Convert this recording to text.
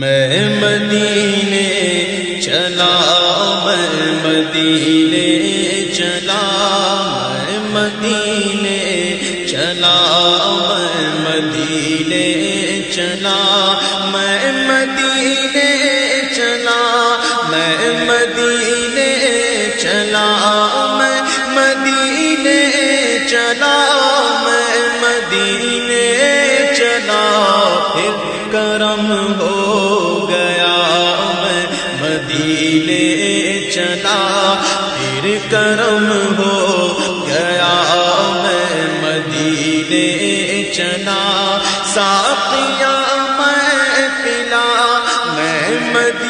میں مدینے چلا، میں مدینے چلا، میں مدینے چلا، میں مدینے چلا، میں مدینے چلا، میں مدینے چلا، میں مدینے چلا، میں مدینے چلا، پھر کرم ہو گیا، میں مدینے چلا، پھر کرم ہو گیا، میں مدینے چلا، ساقیاں میں پلا، میں مدینے